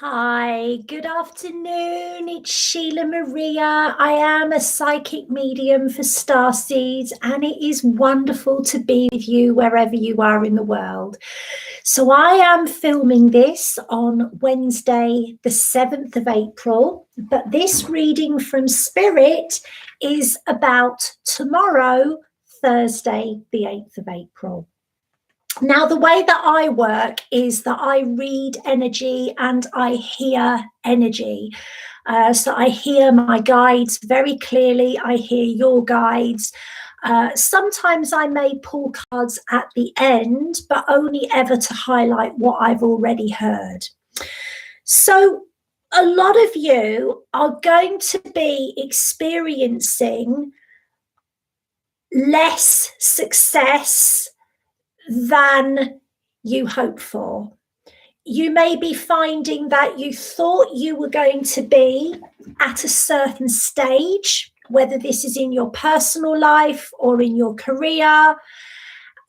Hi, good afternoon. It's Sheila Maria. I am a psychic medium for Starseeds, and it is wonderful to be with you wherever you are in the world. So, I am filming this on Wednesday, the 7th of April, but this reading from Spirit is about tomorrow, Thursday, the 8th of April. Now, the way that I work is that I read energy and I hear energy. So I hear my guides very clearly. I hear your guides. Sometimes I may pull cards at the end, but only ever to highlight what I've already heard. So a lot of you are going to be experiencing less success than you hope for. You may be finding that you thought you were going to be at a certain stage, whether this is in your personal life or in your career,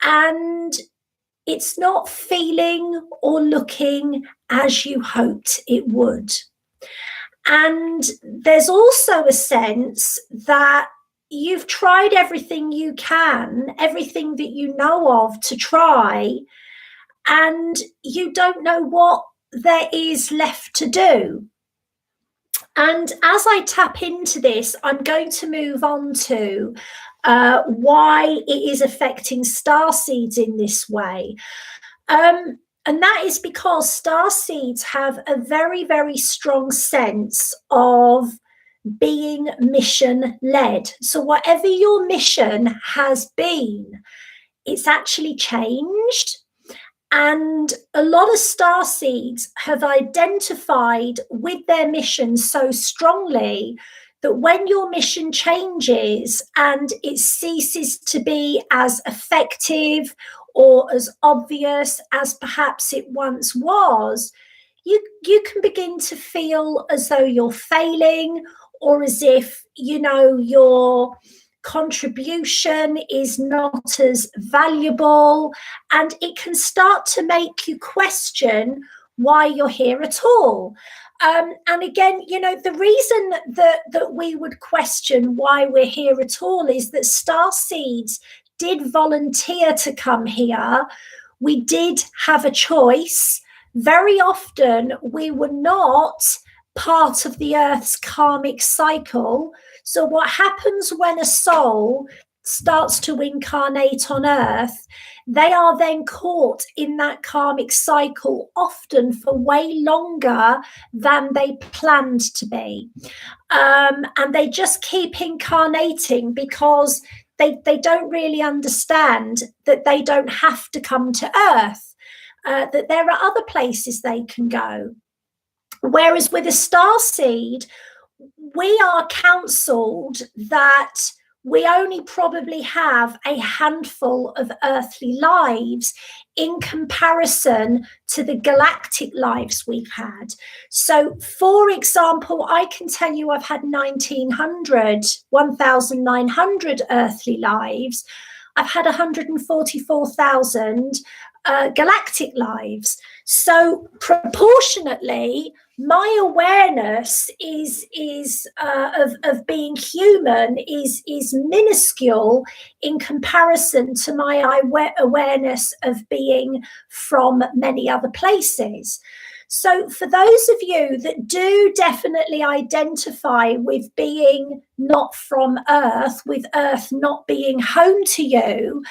and it's not feeling or looking as you hoped it would. And there's also a sense that you've tried everything you can, everything that you know of to try, and you don't know what there is left to do. And as I tap into this, I'm going to move on to why it is affecting starseeds in this way. And that is because starseeds have a very, very strong sense of being mission led. So whatever your mission has been, it's actually changed. And a lot of starseeds have identified with their mission so strongly that when your mission changes and it ceases to be as effective or as obvious as perhaps it once was, you can begin to feel as though you're failing, or as if, your contribution is not as valuable, and it can start to make you question why you're here at all. And again, the reason that we would question why we're here at all is that starseeds did volunteer to come here. We did have a choice. Very often we were not part of the Earth's karmic cycle. So what happens when a soul starts to incarnate on Earth, they are then caught in that karmic cycle, often for way longer than they planned to be. And they just keep incarnating because they don't really understand that they don't have to come to Earth, that there are other places they can go. Whereas with a starseed, we are counseled that we only probably have a handful of earthly lives in comparison to the galactic lives we've had. So, for example, I can tell you I've had 1,900 earthly lives. I've had 144,000 galactic lives. So proportionately, my awareness of being human is minuscule in comparison to my awareness of being from many other places. So for those of you that do definitely identify with being not from Earth, with Earth not being home to you,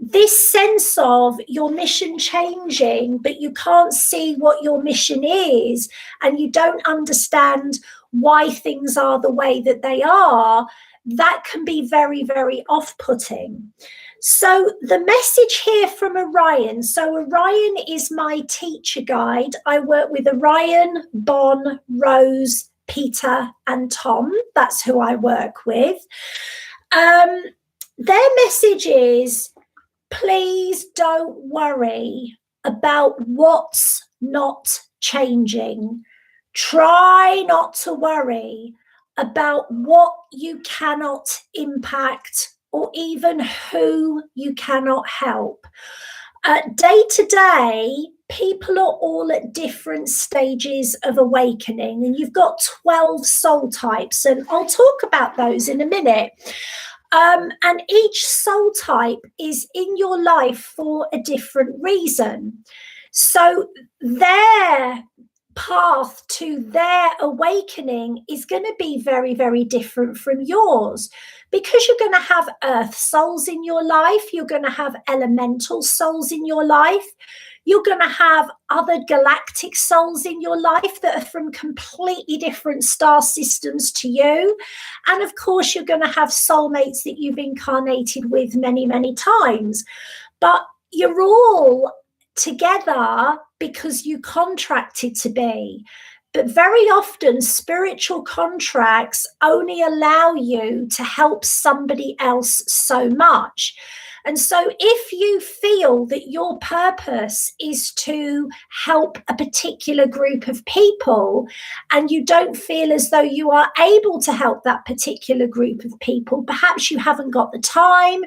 this sense of your mission changing, but you can't see what your mission is, and you don't understand why things are the way that they are, that can be very, very off-putting. So the message here from Orion. So Orion is my teacher guide. I work with Orion, Bon, Rose, Peter, and Tom. That's who I work with. Their message is, please don't worry about what's not changing. Try not to worry about what you cannot impact or even who you cannot help. Day to day, people are all at different stages of awakening, and you've got 12 soul types, and I'll talk about those in a minute. And each soul type is in your life for a different reason. So their path to their awakening is going to be very, very different from yours, because you're going to have earth souls in your life, you're going to have elemental souls in your life, you're going to have other galactic souls in your life that are from completely different star systems to you. And of course, you're going to have soulmates that you've incarnated with many, many times. But you're all together because you contracted to be. But very often, spiritual contracts only allow you to help somebody else so much. And so if you feel that your purpose is to help a particular group of people, and you don't feel as though you are able to help that particular group of people, perhaps you haven't got the time,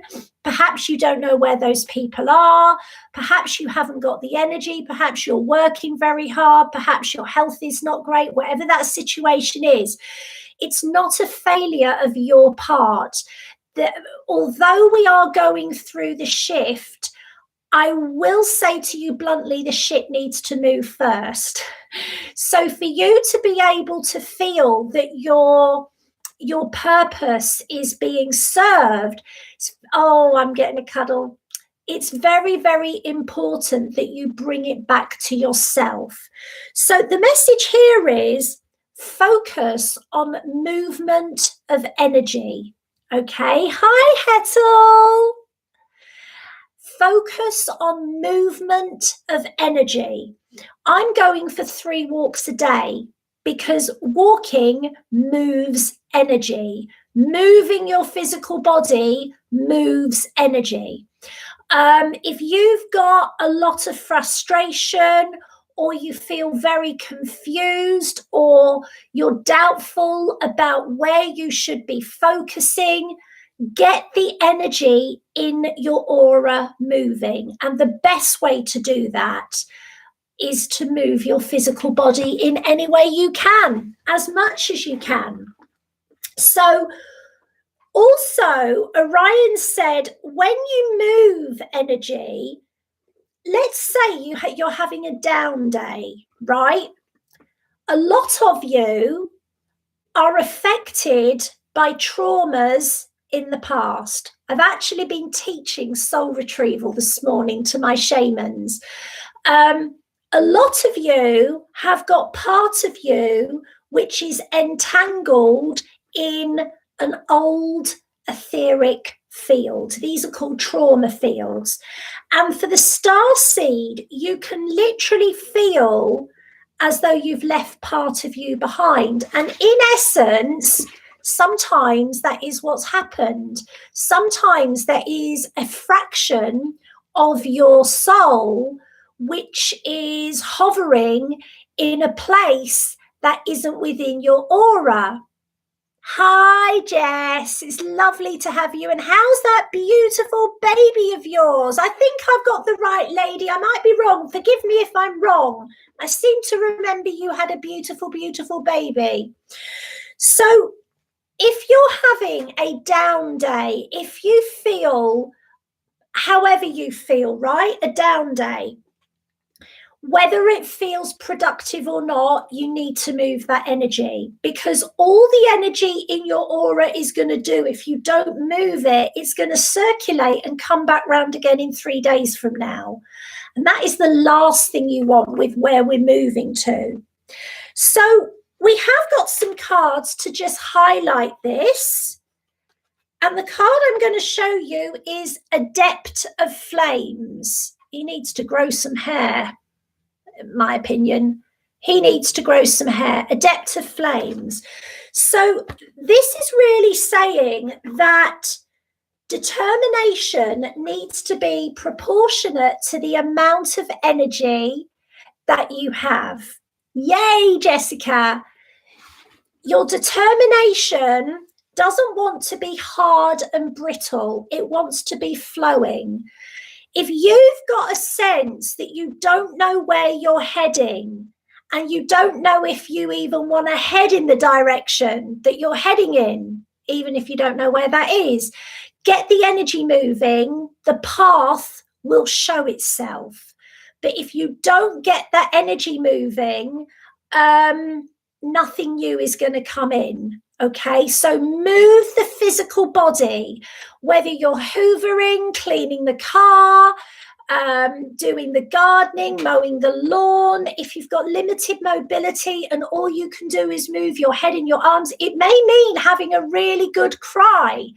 perhaps you don't know where those people are, perhaps you haven't got the energy, perhaps you're working very hard, perhaps your health is not great, whatever that situation is, it's not a failure of your part. That although we are going through the shift, I will say to you bluntly, the shit needs to move first. So for you to be able to feel that your purpose is being served, oh, I'm getting a cuddle. It's very, very important that you bring it back to yourself. So the message here is focus on movement of energy. Okay, hi Hetzel. Focus on movement of energy. I'm going for 3 walks a day because walking moves energy. Moving your physical body moves energy. If you've got a lot of frustration, or you feel very confused, or you're doubtful about where you should be focusing, get the energy in your aura moving. And the best way to do that is to move your physical body in any way you can, as much as you can. So also, Orion said, when you move energy, let's say you're having a down day, right? A lot of you are affected by traumas in the past. I've actually been teaching soul retrieval this morning to my shamans. A lot of you have got part of you which is entangled in an old etheric field. These are called trauma fields. And for the star seed, you can literally feel as though you've left part of you behind. And in essence, sometimes that is what's happened. Sometimes there is a fraction of your soul which is hovering in a place that isn't within your aura. Hi, Jess. It's lovely to have you. And how's that beautiful baby of yours? I think I've got the right lady. I might be wrong. Forgive me if I'm wrong. I seem to remember you had a beautiful, beautiful baby. So if you're having a down day, if you feel however you feel, right, a down day, whether it feels productive or not, you need to move that energy, because all the energy in your aura is going to do, if you don't move it, it's going to circulate and come back round again in 3 days from now. And that is the last thing you want with where we're moving to. So we have got some cards to just highlight this. And the card I'm going to show you is Adept of Flames. He needs to grow some hair. In my opinion, he needs to grow some hair. Adept of Flames. So this is really saying that determination needs to be proportionate to the amount of energy that you have. Yay, Jessica. Your determination doesn't want to be hard and brittle. It wants to be flowing. If you've got a sense that you don't know where you're heading, and you don't know if you even want to head in the direction that you're heading in, even if you don't know where that is, get the energy moving. The path will show itself. But if you don't get that energy moving, nothing new is going to come in. Okay, so move the physical body, whether you're hoovering, cleaning the car, doing the gardening, mowing the lawn. If you've got limited mobility and all you can do is move your head and your arms, it may mean having a really good cry.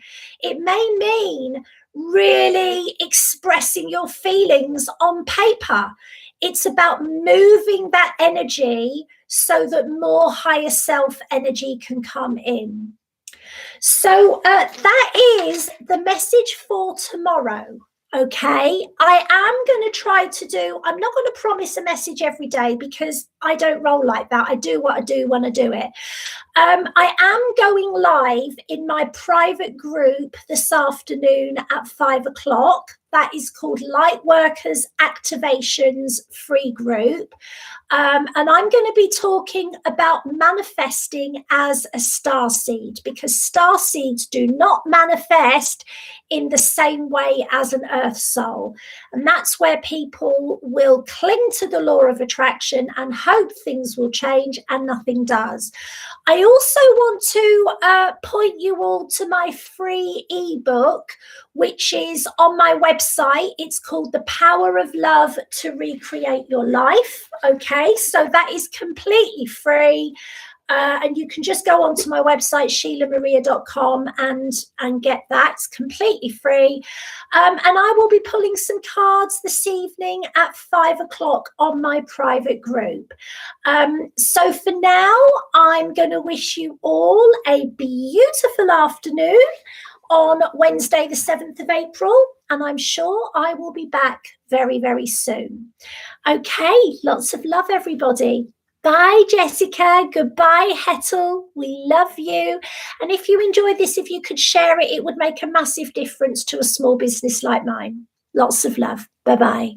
It may mean really expressing your feelings on paper. It's about moving that energy so that more higher self energy can come in. So that is the message for tomorrow. Okay, I am going to try to do, I'm not going to promise a message every day because I don't roll like that. I do what I do when I do it. I am going live in my private group this afternoon at 5 o'clock. That is called Lightworkers Activations Free Group. And I'm going to be talking about manifesting as a starseed, because starseeds do not manifest in the same way as an earth soul. And that's where people will cling to the law of attraction and hope things will change, and nothing does. I also want to point you all to my free ebook, which is on my website. It's called The Power of Love to Recreate Your Life. Okay, so that is completely free. And you can just go onto my website, SheilaMaria.com, and get that. It's completely free. And I will be pulling some cards this evening at 5 o'clock on my private group. So for now, I'm going to wish you all a beautiful afternoon on Wednesday, the 7th of April. And I'm sure I will be back very, very soon. Okay, lots of love, everybody. Bye, Jessica. Goodbye, Hettel. We love you. And if you enjoyed this, if you could share it, it would make a massive difference to a small business like mine. Lots of love. Bye-bye.